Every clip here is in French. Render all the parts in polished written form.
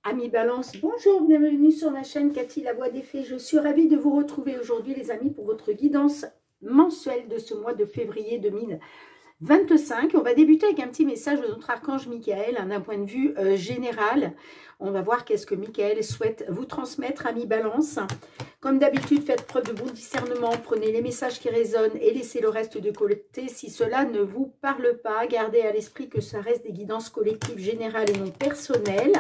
Amis Balance, bonjour, bienvenue sur ma chaîne Cathy, la voix des fées. Je suis ravie de vous retrouver aujourd'hui les amis pour votre guidance mensuelle de ce mois de février 2025. On va débuter avec un petit message de notre archange Michael, d'un point de vue général. On va voir qu'est-ce que Michael souhaite vous transmettre, amis Balance. Comme d'habitude, faites preuve de bon discernement, prenez les messages qui résonnent et laissez le reste de côté si cela ne vous parle pas. Gardez à l'esprit que ça reste des guidances collectives générales et non personnelles.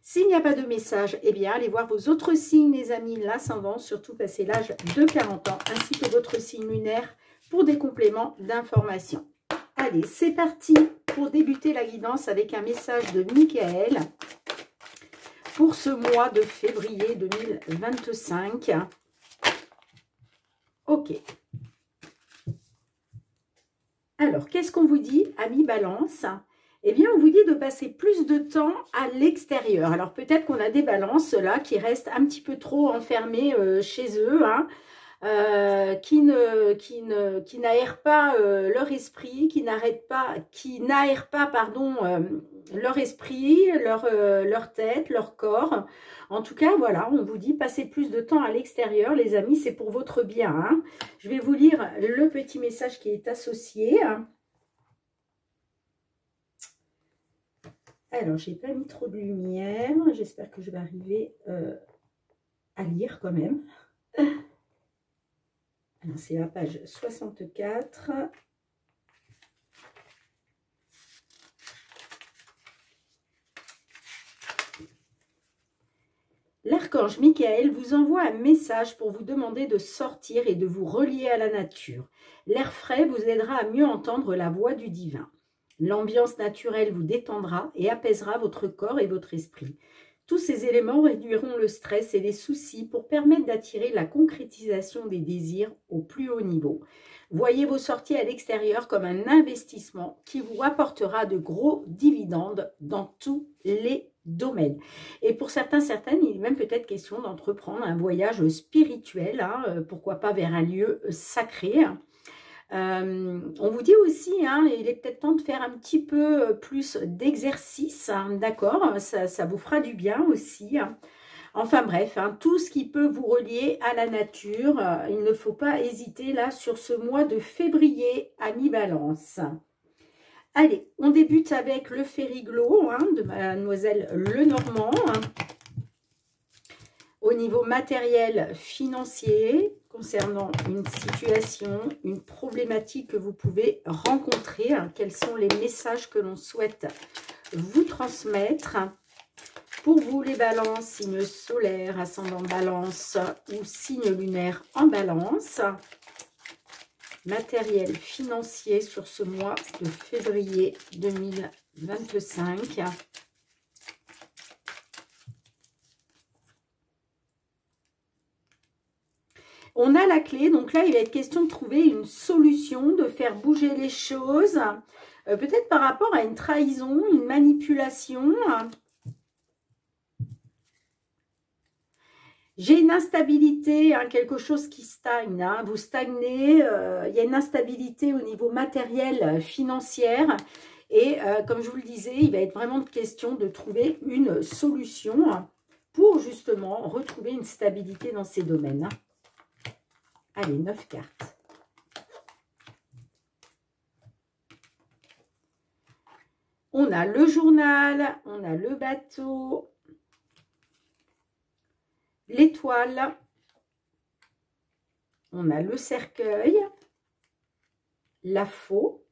S'il n'y a pas de message, eh bien, allez voir vos autres signes, les amis, l'ascendant, surtout passé l'âge de 40 ans, ainsi que votre signe lunaire pour des compléments d'information. Allez, c'est parti pour débuter la guidance avec un message de Michael pour ce mois de février 2025. Ok. Alors, qu'est-ce qu'on vous dit, amis Balance ? Eh bien, on vous dit de passer plus de temps à l'extérieur. Alors, peut-être qu'on a des balances là qui restent un petit peu trop enfermées chez eux, hein, qui n'aèrent pas leur esprit, qui n'aèrent pas, pardon, leur esprit, leur tête, leur corps. En tout cas, voilà, on vous dit passer plus de temps à l'extérieur, les amis, c'est pour votre bien, hein. Je vais vous lire le petit message qui est associé. Alors, j'ai pas mis trop de lumière. J'espère que je vais arriver à lire quand même. Alors, c'est la page 64. L'archange Michael vous envoie un message pour vous demander de sortir et de vous relier à la nature. L'air frais vous aidera à mieux entendre la voix du divin. L'ambiance naturelle vous détendra et apaisera votre corps et votre esprit. Tous ces éléments réduiront le stress et les soucis pour permettre d'attirer la concrétisation des désirs au plus haut niveau. Voyez vos sorties à l'extérieur comme un investissement qui vous rapportera de gros dividendes dans tous les domaines. Et pour certaines, il est même peut-être question d'entreprendre un voyage spirituel, hein, pourquoi pas vers un lieu sacré. On vous dit aussi, hein, il est peut-être temps de faire un petit peu plus d'exercice, hein, d'accord, ça vous fera du bien aussi. Hein. Enfin bref, hein, tout ce qui peut vous relier à la nature, il ne faut pas hésiter là sur ce mois de février, amis Balance. Allez, on débute avec le Fériglo, hein, de Mademoiselle Lenormand. Hein. Au niveau matériel, financier, concernant une situation, une problématique que vous pouvez rencontrer, hein, quels sont les messages que l'on souhaite vous transmettre. Pour vous, les balances, signe solaire, ascendant balance ou signe lunaire en balance. Matériel financier sur ce mois de février 2025. On a la clé, donc là, il va être question de trouver une solution, de faire bouger les choses, peut-être par rapport à une trahison, une manipulation. J'ai une instabilité, hein, quelque chose qui stagne, hein, vous stagnez, il y a une instabilité au niveau matériel, financière, et comme je vous le disais, il va être vraiment question de trouver une solution pour justement retrouver une stabilité dans ces domaines. Allez, 9 cartes. On a le journal, on a le bateau, l'étoile, on a le cercueil, la faux,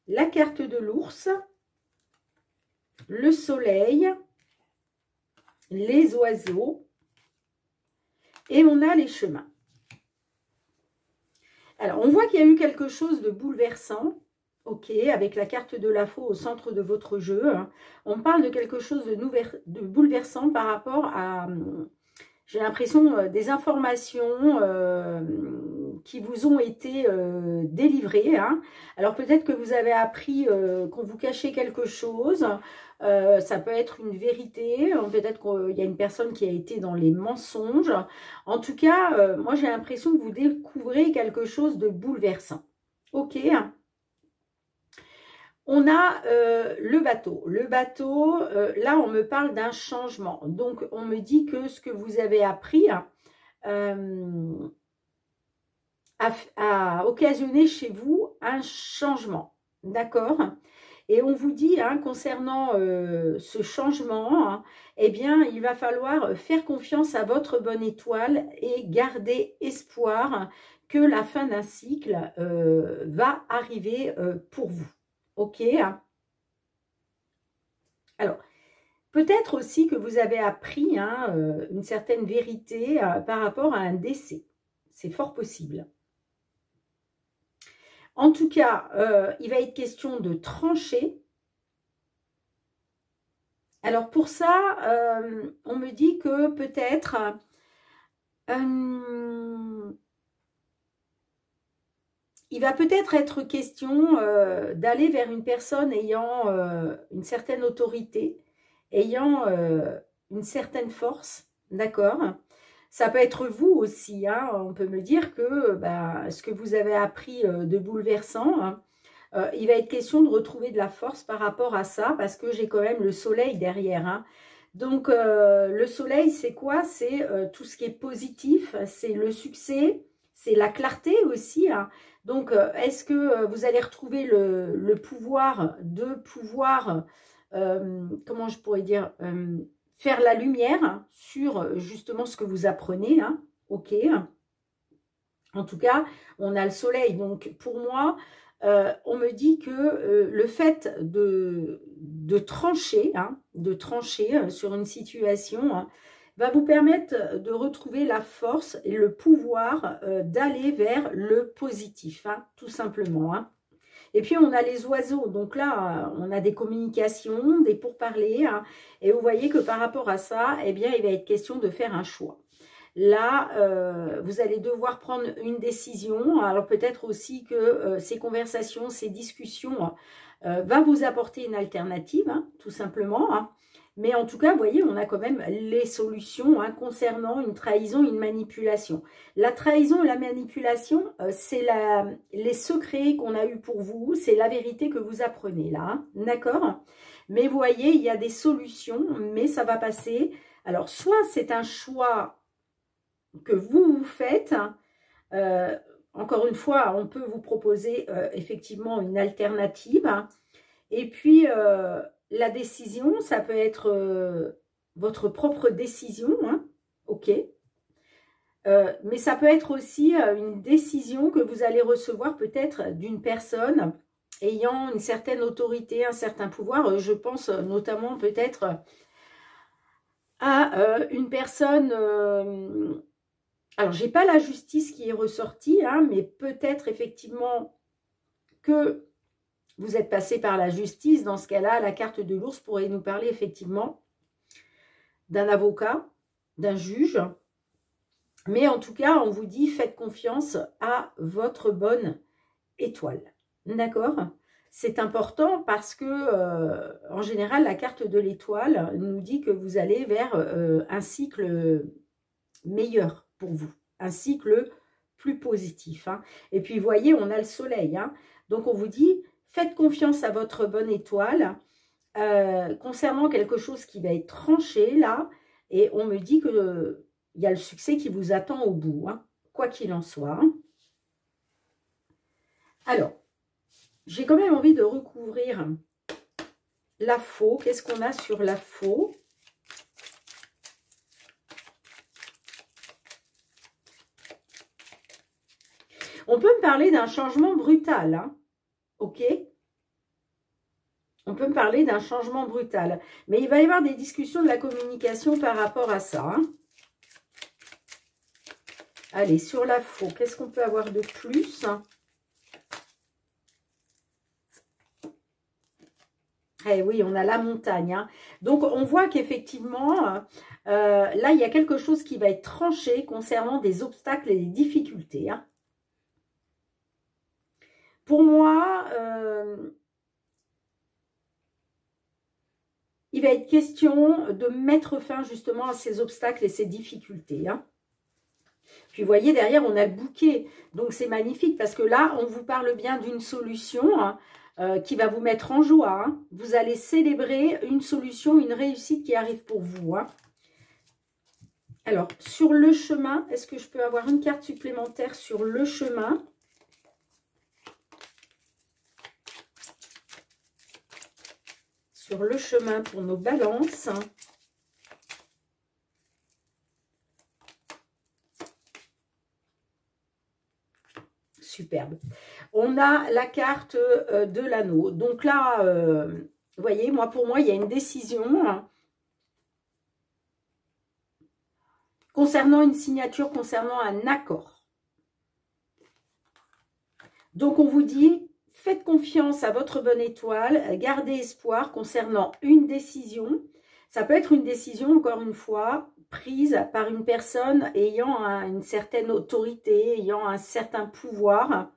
la carte de l'ours, le soleil, les oiseaux, et on a les chemins. Alors, on voit qu'il y a eu quelque chose de bouleversant, ok, avec la carte de la faux au centre de votre jeu. Hein. On parle de quelque chose de bouleversant par rapport à, j'ai l'impression, des informations qui vous ont été délivrées. Hein. Alors, peut-être que vous avez appris qu'on vous cachait quelque chose. Ça peut être une vérité, peut-être qu'il y a une personne qui a été dans les mensonges. En tout cas, moi j'ai l'impression que vous découvrez quelque chose de bouleversant. Ok. On a le bateau. Le bateau, là, on me parle d'un changement. Donc, on me dit que ce que vous avez appris a occasionné chez vous un changement. D'accord? Et on vous dit, hein, concernant ce changement, hein, eh bien, il va falloir faire confiance à votre bonne étoile et garder espoir que la fin d'un cycle va arriver pour vous. Ok? Alors, peut-être aussi que vous avez appris hein, une certaine vérité par rapport à un décès. C'est fort possible. En tout cas, il va être question de trancher. Alors pour ça, on me dit que peut-être il va peut-être être question d'aller vers une personne ayant une certaine autorité, ayant une certaine force, d'accord? Ça peut être vous aussi, hein, on peut me dire que bah, ce que vous avez appris de bouleversant, hein, il va être question de retrouver de la force par rapport à ça, parce que j'ai quand même le soleil derrière. Hein. Donc, le soleil, c'est quoi? C'est tout ce qui est positif, c'est le succès, c'est la clarté aussi. Hein. Donc, est-ce que vous allez retrouver le pouvoir de pouvoir, comment je pourrais dire, faire la lumière sur justement ce que vous apprenez, hein, ok. En tout cas, on a le soleil. Donc, pour moi, on me dit que le fait de trancher, hein, sur une situation, hein, va vous permettre de retrouver la force et le pouvoir d'aller vers le positif, hein, tout simplement. Hein. Et puis, on a les oiseaux. Donc là, on a des communications, des pourparlers. Hein, et vous voyez que par rapport à ça, eh bien, il va être question de faire un choix. Là, vous allez devoir prendre une décision. Alors, peut-être aussi que ces conversations, ces discussions va vous apporter une alternative, hein, tout simplement. Hein. Mais en tout cas, vous voyez, on a quand même les solutions hein, concernant une trahison, une manipulation. La trahison et la manipulation, c'est les secrets qu'on a eus pour vous, c'est la vérité que vous apprenez là, hein, d'accord? Mais vous voyez, il y a des solutions, mais ça va passer. Alors, soit c'est un choix que vous faites, hein, encore une fois, on peut vous proposer effectivement une alternative, hein, et puis la décision, ça peut être votre propre décision, hein, ok. Mais ça peut être aussi une décision que vous allez recevoir peut-être d'une personne ayant une certaine autorité, un certain pouvoir. Je pense notamment peut-être à une personne... alors, je n'ai pas la justice qui est ressortie, hein, mais peut-être effectivement que vous êtes passé par la justice. Dans ce cas-là, la carte de l'ours pourrait nous parler effectivement d'un avocat, d'un juge. Mais en tout cas, on vous dit, faites confiance à votre bonne étoile. D'accord? C'est important parce que, en général, la carte de l'étoile nous dit que vous allez vers un cycle meilleur pour vous. Un cycle plus positif. Hein. Et puis, vous voyez, on a le soleil. Hein. Donc, on vous dit, faites confiance à votre bonne étoile concernant quelque chose qui va être tranché là. Et on me dit que il y a le succès qui vous attend au bout, hein, quoi qu'il en soit. Hein. Alors, j'ai quand même envie de recouvrir la faux. Qu'est-ce qu'on a sur la faux? On peut me parler d'un changement brutal, hein, ok? On peut me parler d'un changement brutal. Mais il va y avoir des discussions de la communication par rapport à ça, hein. Allez, sur la faux, qu'est-ce qu'on peut avoir de plus? Eh oui, on a la montagne. Hein. Donc, on voit qu'effectivement, là, il y a quelque chose qui va être tranché concernant des obstacles et des difficultés. Hein. Pour moi, il va être question de mettre fin justement à ces obstacles et ces difficultés. Hein. Puis, vous voyez, derrière, on a le bouquet. Donc, c'est magnifique parce que là, on vous parle bien d'une solution. Hein. qui va vous mettre en joie. Hein. Vous allez célébrer une solution, une réussite qui arrive pour vous. Hein. Alors, sur le chemin, est-ce que je peux avoir une carte supplémentaire sur le chemin? Sur le chemin pour nos balances. Superbe. On a la carte de l'anneau. Donc là, vous voyez, pour moi, il y a une décision hein, concernant une signature, concernant un accord. Donc, on vous dit, faites confiance à votre bonne étoile, gardez espoir concernant une décision. Ça peut être une décision, encore une fois, prise par une personne ayant une certaine autorité, ayant un certain pouvoir.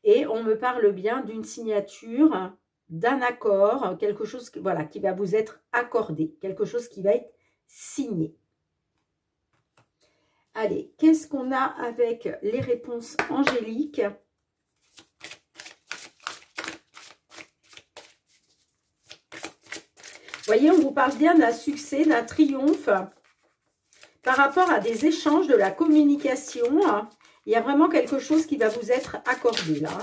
Et on me parle bien d'une signature, d'un accord, quelque chose voilà, qui va vous être accordé, quelque chose qui va être signé. Allez, qu'est-ce qu'on a avec les réponses angéliques? Vous voyez, on vous parle bien d'un succès, d'un triomphe par rapport à des échanges, de la communication. Il y a vraiment quelque chose qui va vous être accordé là.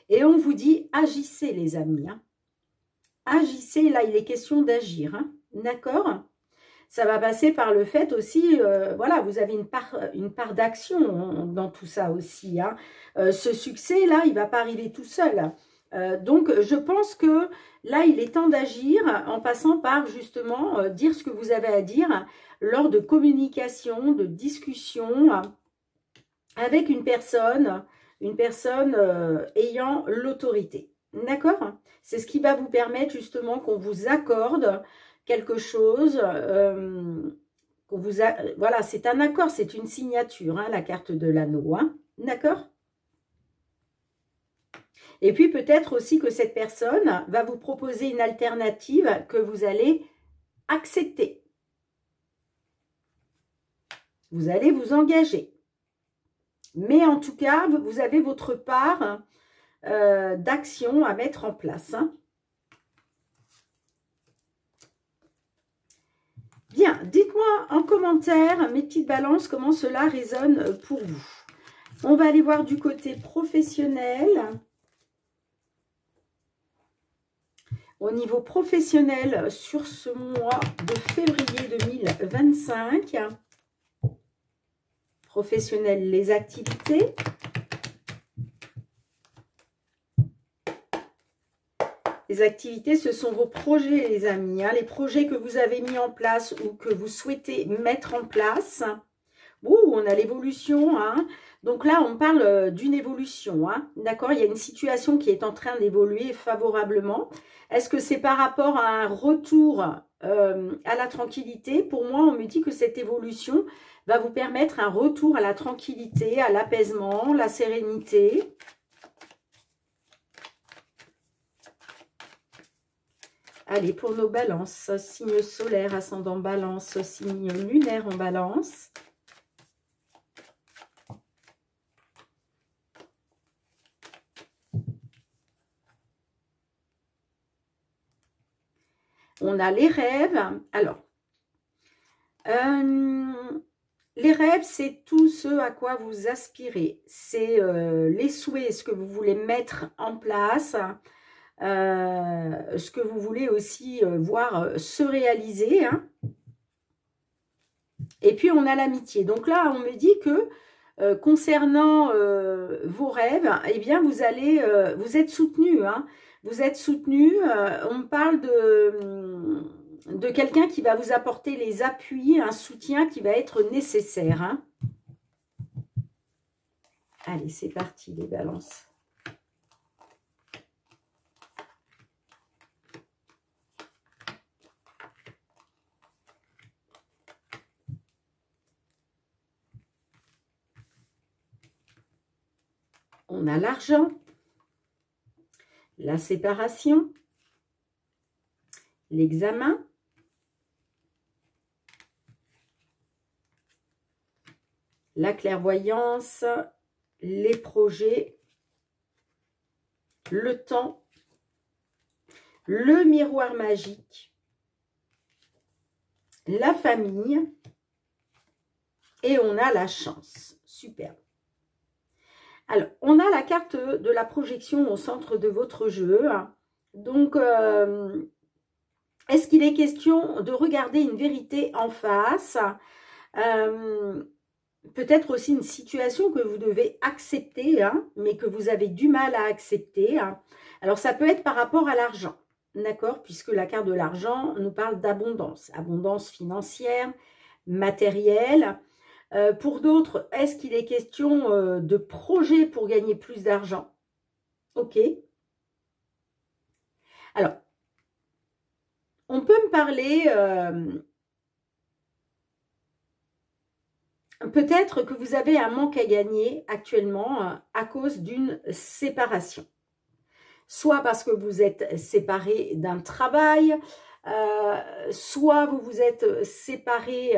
Et on vous dit, agissez les amis. Hein. Agissez, là il est question d'agir. Hein. D'accord ? Ça va passer par le fait aussi, voilà, vous avez une part d'action dans tout ça aussi. Hein. Ce succès-là, il ne va pas arriver tout seul. Donc, je pense que là, il est temps d'agir en passant par, justement, dire ce que vous avez à dire lors de communication, de discussion avec une personne ayant l'autorité. D'accord? C'est ce qui va vous permettre, justement, qu'on vous accorde quelque chose, voilà, c'est un accord, c'est une signature, hein, la carte de l'anneau, hein, d'accord? Et puis peut-être aussi que cette personne va vous proposer une alternative que vous allez accepter. Vous allez vous engager. Mais en tout cas, vous avez votre part d'action à mettre en place, hein. Bien, dites-moi en commentaire, mes petites balances, comment cela résonne pour vous. On va aller voir du côté professionnel. Au niveau professionnel, sur ce mois de février 2025, professionnel, les activités. Les activités, ce sont vos projets, les amis. Hein, les projets que vous avez mis en place ou que vous souhaitez mettre en place. Ouh, on a l'évolution. Hein. Donc là, on parle d'une évolution. Hein, d'accord, il y a une situation qui est en train d'évoluer favorablement. Est-ce que c'est par rapport à un retour à la tranquillité? Pour moi, on me dit que cette évolution va vous permettre un retour à la tranquillité, à l'apaisement, la sérénité. Allez, pour nos balances, signe solaire, ascendant balance, signe lunaire en balance. On a les rêves. Alors, les rêves, c'est tout ce à quoi vous aspirez. C'est les souhaits, ce que vous voulez mettre en place. Ce que vous voulez aussi voir se réaliser. Hein. Et puis, on a l'amitié. Donc là, on me dit que concernant vos rêves, eh bien, vous êtes soutenu. Hein. Vous êtes soutenu. On me parle de quelqu'un qui va vous apporter les appuis, un soutien qui va être nécessaire. Hein. Allez, c'est parti, les balances. On a l'argent, la séparation, l'examen, la clairvoyance, les projets, le temps, le miroir magique, la famille et on a la chance. Super. Alors, on a la carte de la projection au centre de votre jeu. Donc, est-ce qu'il est question de regarder une vérité en face? Peut-être aussi une situation que vous devez accepter, hein, mais que vous avez du mal à accepter. Hein. Alors, ça peut être par rapport à l'argent, d'accord? Puisque la carte de l'argent nous parle d'abondance. Abondance financière, matérielle. Pour d'autres, est-ce qu'il est question de projet pour gagner plus d'argent? Ok. Alors, on peut me parler... peut-être que vous avez un manque à gagner actuellement à cause d'une séparation. Soit parce que vous êtes séparé d'un travail, soit vous vous êtes séparé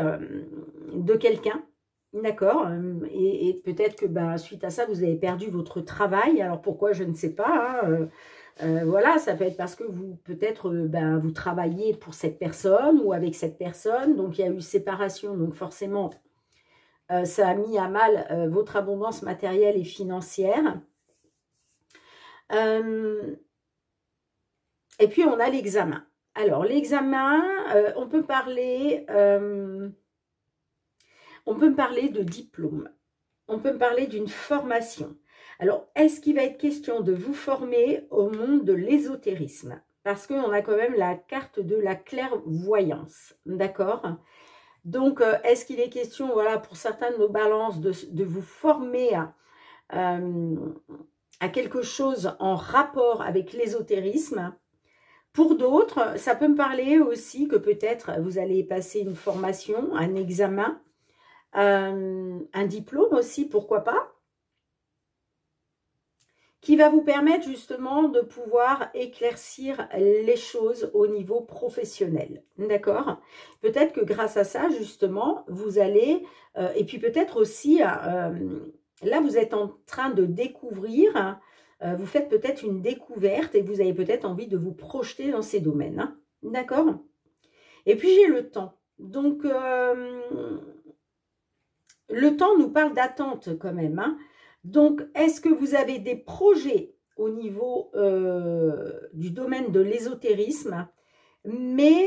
de quelqu'un, d'accord, et peut-être que suite à ça, vous avez perdu votre travail. Alors pourquoi, je ne sais pas. Hein, voilà, ça peut être parce que vous, peut-être, vous travaillez pour cette personne ou avec cette personne, donc il y a eu séparation, donc forcément... ça a mis à mal votre abondance matérielle et financière. Et puis, on a l'examen. Alors, l'examen, on peut parler de diplôme. On peut parler d'une formation. Alors, est-ce qu'il va être question de vous former au monde de l'ésotérisme? Parce qu'on a quand même la carte de la clairvoyance. D'accord ? Donc, est-ce qu'il est question, voilà, pour certains de nos balances, de vous former à quelque chose en rapport avec l'ésotérisme? Pour d'autres, ça peut me parler aussi que peut-être vous allez passer une formation, un examen, un diplôme aussi, pourquoi pas, qui va vous permettre justement de pouvoir éclaircir les choses au niveau professionnel, d'accord? Peut-être que grâce à ça, justement, vous allez, et puis peut-être aussi, là, vous êtes en train de découvrir, vous faites peut-être une découverte et vous avez peut-être envie de vous projeter dans ces domaines, hein, d'accord? Et puis, j'ai le temps. Donc, le temps nous parle d'attente quand même, hein. Donc, est-ce que vous avez des projets au niveau du domaine de l'ésotérisme, mais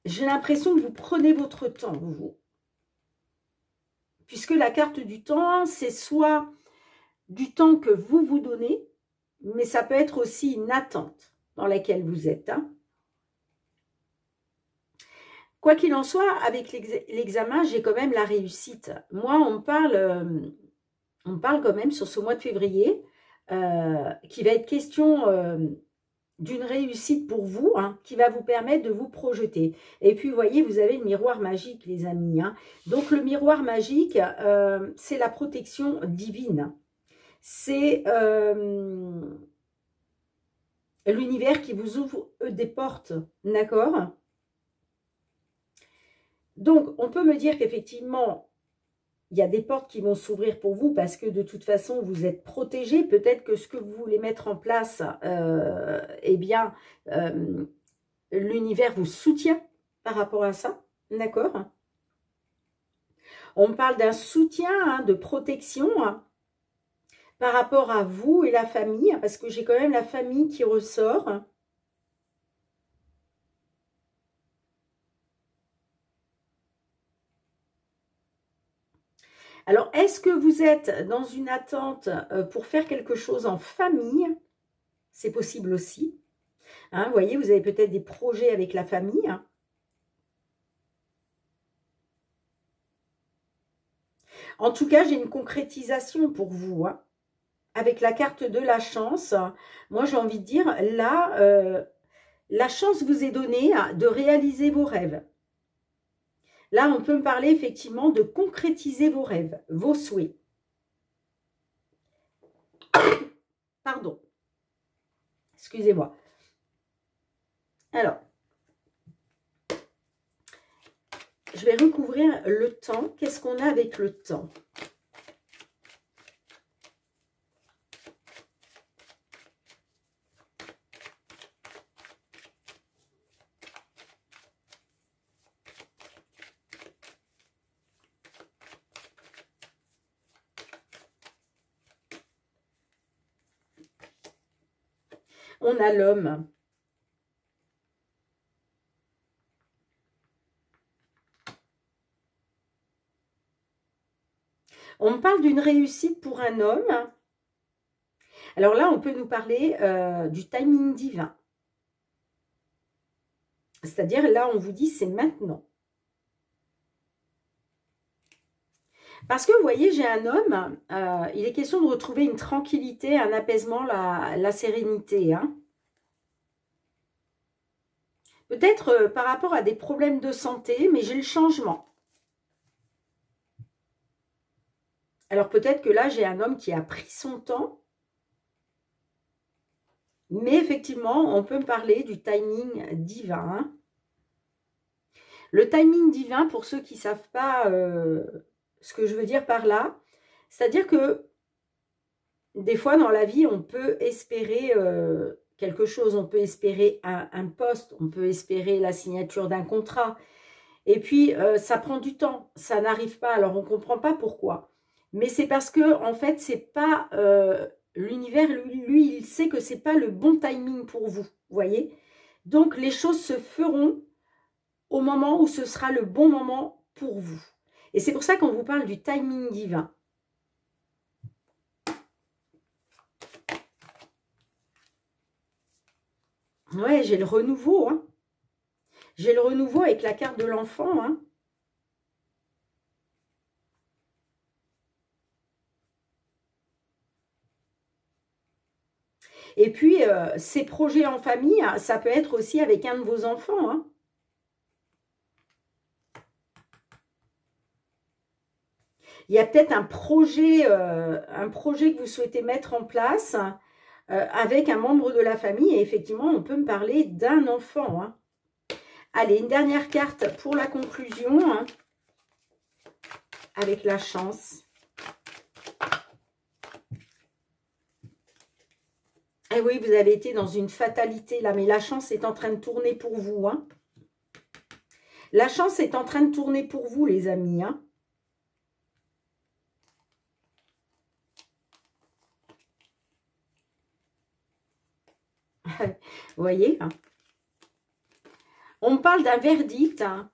j'ai l'impression que vous prenez votre temps, vous. Puisque la carte du temps, c'est soit du temps que vous vous donnez, mais ça peut être aussi une attente dans laquelle vous êtes, hein. Quoi qu'il en soit, avec l'examen, j'ai quand même la réussite. Moi, on me parle quand même sur ce mois de février qui va être question d'une réussite pour vous, hein, qui va vous permettre de vous projeter. Et puis, vous voyez, vous avez le miroir magique, les amis. Hein. Donc, le miroir magique, c'est la protection divine. C'est l'univers qui vous ouvre des portes, d'accord ? Donc, on peut me dire qu'effectivement, il y a des portes qui vont s'ouvrir pour vous parce que de toute façon, vous êtes protégé. Peut-être que ce que vous voulez mettre en place, eh bien, l'univers vous soutient par rapport à ça. D'accord? On parle d'un soutien, hein, de protection hein, par rapport à vous et la famille, parce que j'ai quand même la famille qui ressort. Alors, est-ce que vous êtes dans une attente pour faire quelque chose en famille? C'est possible aussi. Hein, vous voyez, vous avez peut-être des projets avec la famille. Hein. En tout cas, j'ai une concrétisation pour vous. Hein. Avec la carte de la chance, moi j'ai envie de dire, là, la chance vous est donnée de réaliser vos rêves. Là, on peut me parler effectivement de concrétiser vos rêves, vos souhaits. Pardon. Excusez-moi. Alors, Je vais recouvrir le temps. Qu'est-ce qu'on a avec le temps? On a l'homme. On me parle d'une réussite pour un homme. Alors là, on peut nous parler du timing divin. C'est-à-dire, là, on vous dit, c'est maintenant. Parce que, vous voyez, j'ai un homme, il est question de retrouver une tranquillité, un apaisement, la sérénité. Hein. Peut-être par rapport à des problèmes de santé, mais j'ai le changement. Alors peut-être que là, j'ai un homme qui a pris son temps. Mais effectivement, on peut me parler du timing divin. Hein. Le timing divin, pour ceux qui ne savent pas ce que je veux dire par là, c'est-à-dire que des fois dans la vie, on peut espérer quelque chose. On peut espérer un poste, on peut espérer la signature d'un contrat. Et puis, ça prend du temps, ça n'arrive pas. Alors, on ne comprend pas pourquoi. Mais c'est parce que, en fait, c'est pas l'univers, lui, il sait que c'est pas le bon timing pour vous, vous voyez. Donc, les choses se feront au moment où ce sera le bon moment pour vous. Et c'est pour ça qu'on vous parle du timing divin. Ouais, j'ai le renouveau, hein. J'ai le renouveau avec la carte de l'enfant, hein. Et puis, ces projets en famille, ça peut être aussi avec un de vos enfants. Hein. Il y a peut-être un projet que vous souhaitez mettre en place avec un membre de la famille. Et effectivement, on peut me parler d'un enfant. Hein. Allez, une dernière carte pour la conclusion. Hein, avec la chance. Eh oui, vous avez été dans une fatalité là, mais la chance est en train de tourner pour vous. Hein. La chance est en train de tourner pour vous, les amis. Hein. Vous voyez, hein. On me parle d'un verdict. Hein.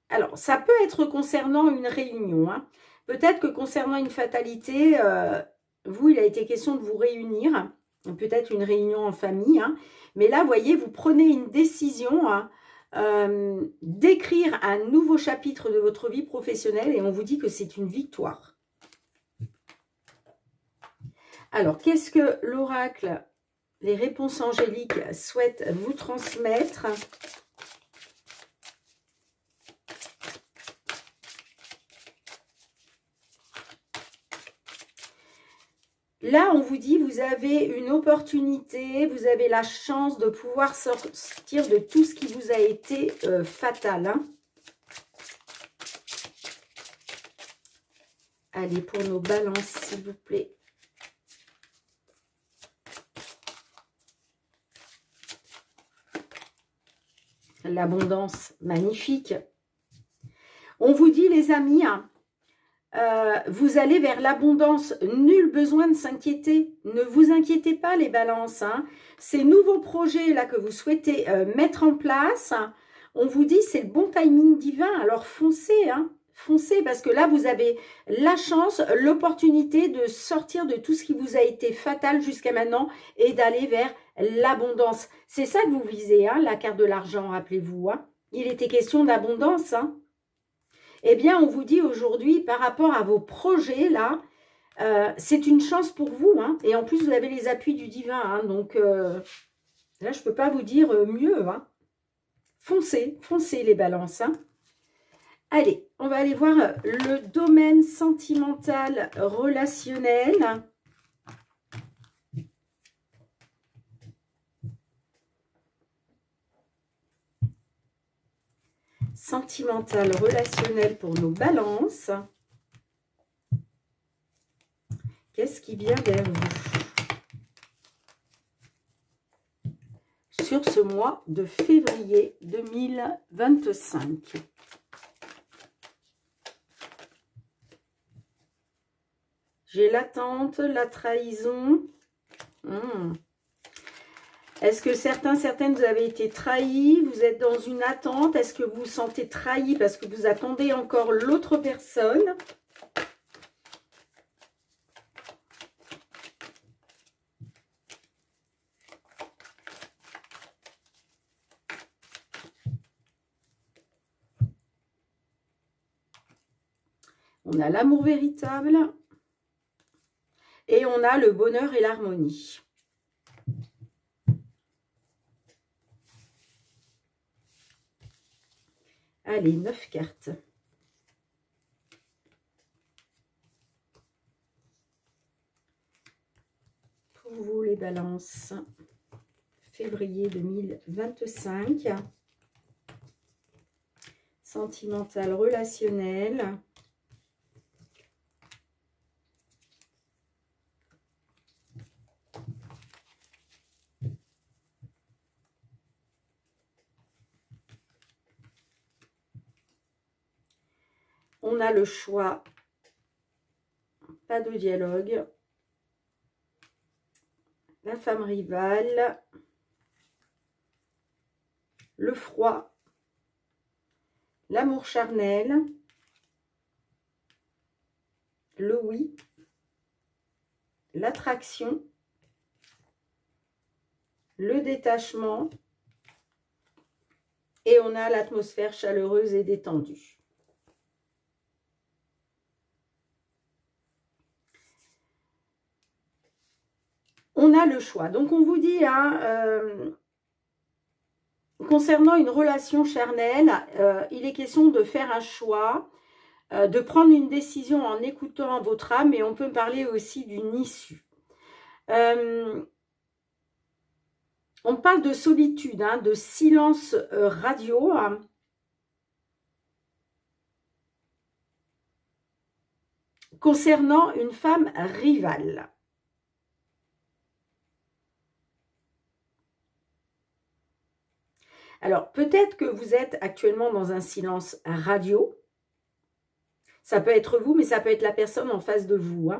Alors, ça peut être concernant une réunion. Hein. Peut-être que concernant une fatalité, vous, il a été question de vous réunir. Peut-être une réunion en famille. Hein. Mais là, vous voyez, vous prenez une décision hein, d'écrire un nouveau chapitre de votre vie professionnelle et on vous dit que c'est une victoire. Alors, qu'est-ce que l'oracle, les réponses angéliques souhaitent vous transmettre ? Là, on vous dit, vous avez une opportunité, vous avez la chance de pouvoir sortir de tout ce qui vous a été fatal. Hein. Allez, pour nos balances, s'il vous plaît. L'abondance, magnifique. On vous dit, les amis, hein, vous allez vers l'abondance, nul besoin de s'inquiéter. Ne vous inquiétez pas les balances. Hein. Ces nouveaux projets là que vous souhaitez mettre en place, on vous dit c'est le bon timing divin. Alors foncez, hein, foncez parce que là vous avez la chance, l'opportunité de sortir de tout ce qui vous a été fatal jusqu'à maintenant et d'aller vers l'abondance. C'est ça que vous visez, hein, la carte de l'argent, rappelez-vous. Hein. Il était question d'abondance, hein. Eh bien, on vous dit aujourd'hui, par rapport à vos projets, là, c'est une chance pour vous. Hein, et en plus, vous avez les appuis du divin. Hein, donc, là, je ne peux pas vous dire mieux. Hein. Foncez, foncez les balances. Hein. Allez, on va aller voir le domaine sentimental relationnel. sentimental, relationnel pour nos balances. Qu'est-ce qui vient vers vous sur ce mois de février 2025? J'ai l'attente, la trahison. Est-ce que certaines, vous avez été trahis? Vous êtes dans une attente? Est-ce que vous vous sentez trahi parce que vous attendez encore l'autre personne? On a l'amour véritable. Et on a le bonheur et l'harmonie. Allez, 9 cartes. Pour vous, les balances. Février 2025. Sentimental, relationnel. On a le choix, pas de dialogue, la femme rivale, le froid, l'amour charnel, le oui, l'attraction, le détachement et on a l'atmosphère chaleureuse et détendue. On a le choix. Donc, on vous dit, concernant une relation charnelle, il est question de faire un choix, de prendre une décision en écoutant votre âme, et on peut parler aussi d'une issue. On parle de solitude, de silence radio. Concernant une femme rivale. Alors, peut-être que vous êtes actuellement dans un silence radio. Ça peut être vous, mais ça peut être la personne en face de vous.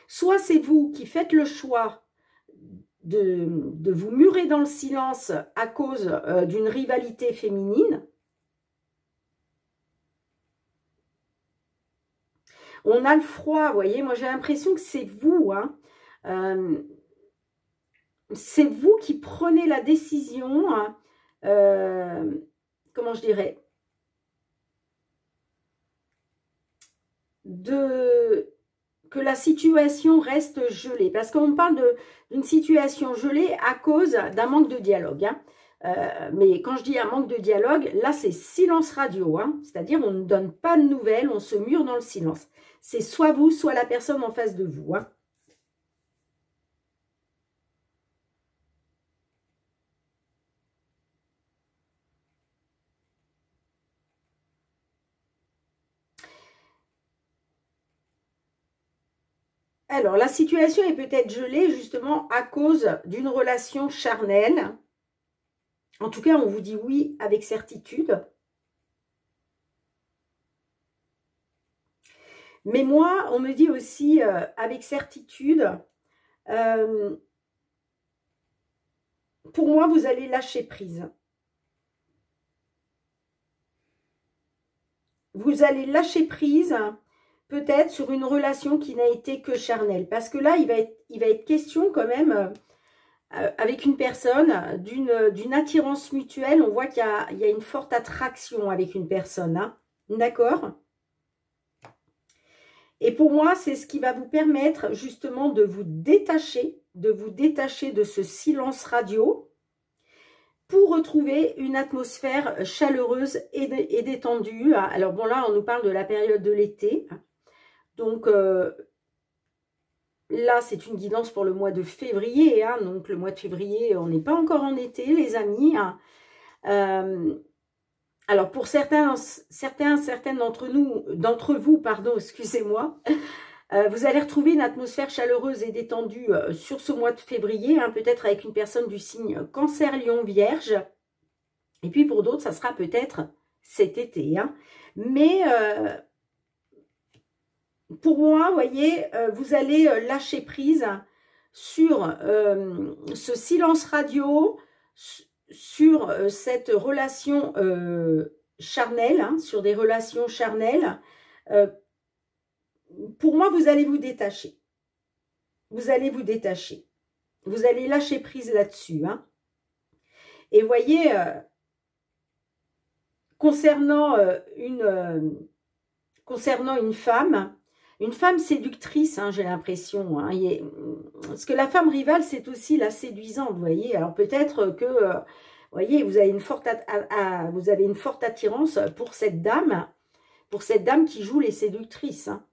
Soit c'est vous qui faites le choix de vous murer dans le silence à cause d'une rivalité féminine. On a le froid, vous voyez, moi j'ai l'impression que c'est vous. C'est vous qui prenez la décision, comment je dirais, que la situation reste gelée. Parce qu'on parle d'une situation gelée à cause d'un manque de dialogue. Mais quand je dis un manque de dialogue, là c'est silence radio. C'est-à-dire on ne donne pas de nouvelles, on se mure dans le silence. C'est soit vous, soit la personne en face de vous. Alors, la situation est peut-être gelée justement à cause d'une relation charnelle. En tout cas, on vous dit oui avec certitude. Mais moi, on me dit aussi avec certitude, pour moi, vous allez lâcher prise. Vous allez lâcher prise peut-être sur une relation qui n'a été que charnelle. Parce que là, il va être question quand même, avec une personne, d'une attirance mutuelle. On voit qu'il y a une forte attraction avec une personne. D'accord ? Et pour moi, c'est ce qui va vous permettre justement de vous détacher de ce silence radio pour retrouver une atmosphère chaleureuse et détendue. Alors bon, là, on nous parle de la période de l'été. Donc, là, c'est une guidance pour le mois de février. Donc, le mois de février, on n'est pas encore en été, les amis. Alors, pour certaines d'entre vous, pardon, excusez-moi, vous allez retrouver une atmosphère chaleureuse et détendue sur ce mois de février, hein, peut-être avec une personne du signe Cancer, Lion, Vierge. Et puis pour d'autres, ça sera peut-être cet été. Hein. Mais pour moi, vous voyez, vous allez lâcher prise sur ce silence radio, sur cette relation charnelle, hein, sur des relations charnelles. Pour moi, vous allez vous détacher. Vous allez vous détacher. Vous allez lâcher prise là-dessus. Hein. Et vous voyez, concernant une femme séductrice, hein, j'ai l'impression. Hein, parce que la femme rivale, c'est aussi la séduisante, vous voyez. Alors peut-être que, vous voyez, vous avez une forte attirance pour cette dame qui joue les séductrices. Hein.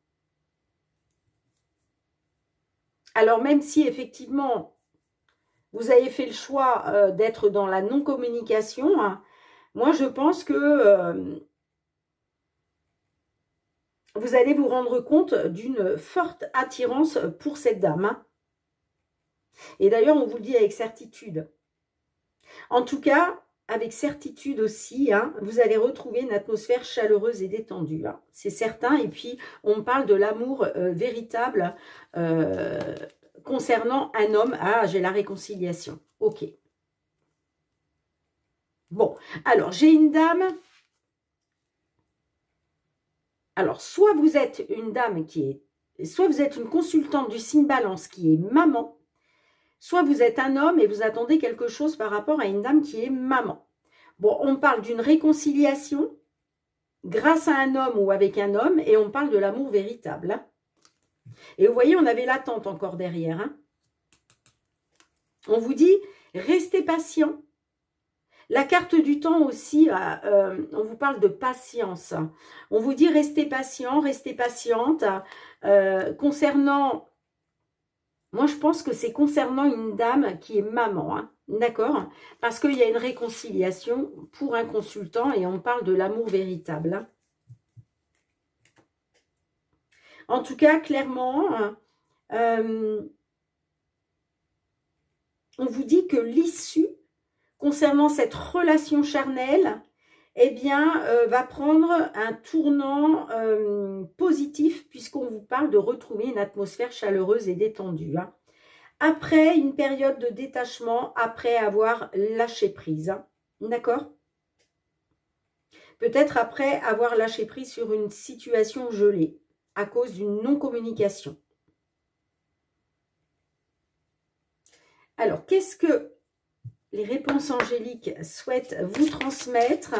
Alors même si effectivement, vous avez fait le choix d'être dans la non-communication, hein, moi je pense que vous allez vous rendre compte d'une forte attirance pour cette dame. Hein. Et d'ailleurs, on vous le dit avec certitude. En tout cas, avec certitude aussi, hein, vous allez retrouver une atmosphère chaleureuse et détendue. Hein. C'est certain. Et puis, on parle de l'amour véritable concernant un homme. Ah, j'ai la réconciliation. Ok. Bon, alors, j'ai une dame. Alors, soit vous êtes une dame soit vous êtes une consultante du signe Balance qui est maman, soit vous êtes un homme et vous attendez quelque chose par rapport à une dame qui est maman. Bon, on parle d'une réconciliation grâce à un homme ou avec un homme et on parle de l'amour véritable. Hein. Et vous voyez, on avait l'attente encore derrière. Hein. On vous dit, restez patient. La carte du temps aussi, on vous parle de patience. On vous dit, restez patient, restez patiente. Concernant... Moi, je pense que c'est concernant une dame qui est maman, hein, d'accord? Parce qu'il y a une réconciliation pour un consultant et on parle de l'amour véritable. Hein. En tout cas, clairement, on vous dit que l'issue concernant cette relation charnelle, eh bien, va prendre un tournant positif puisqu'on vous parle de retrouver une atmosphère chaleureuse et détendue. Hein. Après une période de détachement, après avoir lâché prise. Hein. D'accord? Peut-être après avoir lâché prise sur une situation gelée à cause d'une non-communication. Alors, qu'est-ce que les réponses angéliques souhaitent vous transmettre?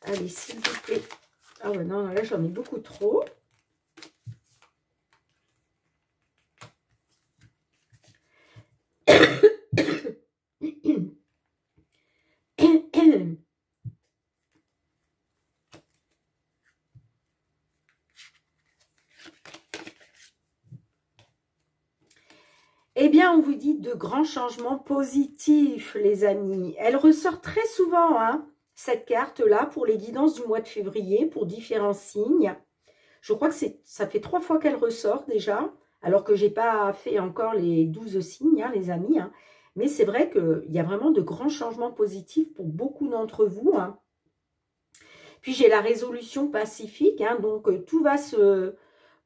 Allez, s'il vous plaît. Ah ouais, non, là, j'en ai beaucoup trop. Eh bien, on vous dit de grands changements positifs, les amis. Elle ressort très souvent, hein, cette carte-là, pour les guidances du mois de février, pour différents signes. Je crois que ça fait 3 fois qu'elle ressort déjà, alors que je n'ai pas fait encore les 12 signes, hein, les amis. Hein. Mais c'est vrai qu'il y a vraiment de grands changements positifs pour beaucoup d'entre vous. Hein. Puis j'ai la résolution pacifique, hein, donc tout va se...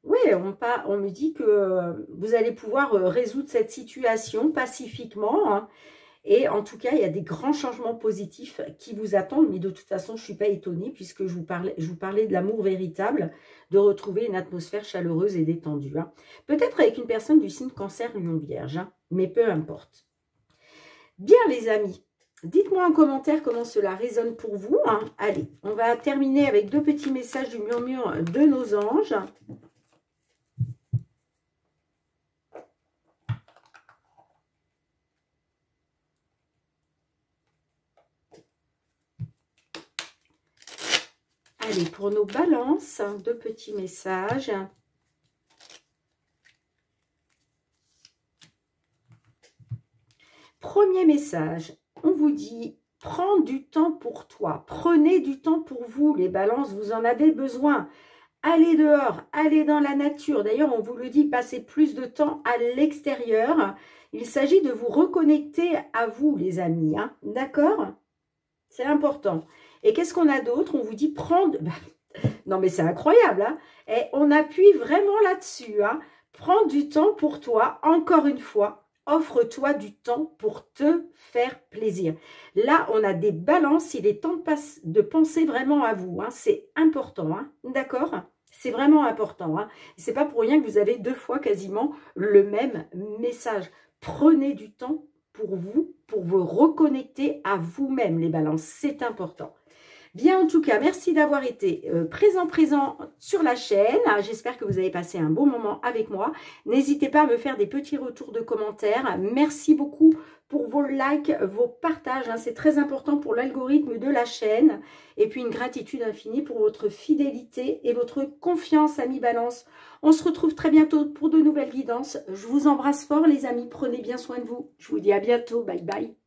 Oui, on me dit que vous allez pouvoir résoudre cette situation pacifiquement. Hein. Et en tout cas, il y a des grands changements positifs qui vous attendent. Mais de toute façon, je ne suis pas étonnée puisque je vous parlais de l'amour véritable, de retrouver une atmosphère chaleureuse et détendue. Hein. Peut-être avec une personne du signe Cancer, Lion, Vierge. Hein, mais peu importe. Bien, les amis. Dites-moi en commentaire comment cela résonne pour vous. Hein. Allez, on va terminer avec 2 petits messages du murmure de nos anges. Allez, pour nos balances, 2 petits messages. Premier message, on vous dit, prends du temps pour toi. Prenez du temps pour vous, les balances, vous en avez besoin. Allez dehors, allez dans la nature. D'ailleurs, on vous le dit, passez plus de temps à l'extérieur. Il s'agit de vous reconnecter à vous, les amis. Hein, d'accord? C'est important. Et qu'est-ce qu'on a d'autre? On vous dit prendre... Non, mais c'est incroyable. Hein, et on appuie vraiment là-dessus. Hein, prends du temps pour toi, encore une fois. Offre-toi du temps pour te faire plaisir. Là, on a des balances. Il est temps de penser vraiment à vous. Hein. C'est important. Hein. D'accord? C'est vraiment important. Hein. Ce n'est pas pour rien que vous avez 2 fois quasiment le même message. Prenez du temps pour vous reconnecter à vous-même, les balances. C'est important. Bien, en tout cas, merci d'avoir été présent sur la chaîne. J'espère que vous avez passé un bon moment avec moi. N'hésitez pas à me faire des petits retours de commentaires. Merci beaucoup pour vos likes, vos partages. Hein, c'est très important pour l'algorithme de la chaîne. Et puis, une gratitude infinie pour votre fidélité et votre confiance, amis Balance. On se retrouve très bientôt pour de nouvelles guidances. Je vous embrasse fort, les amis. Prenez bien soin de vous. Je vous dis à bientôt. Bye bye.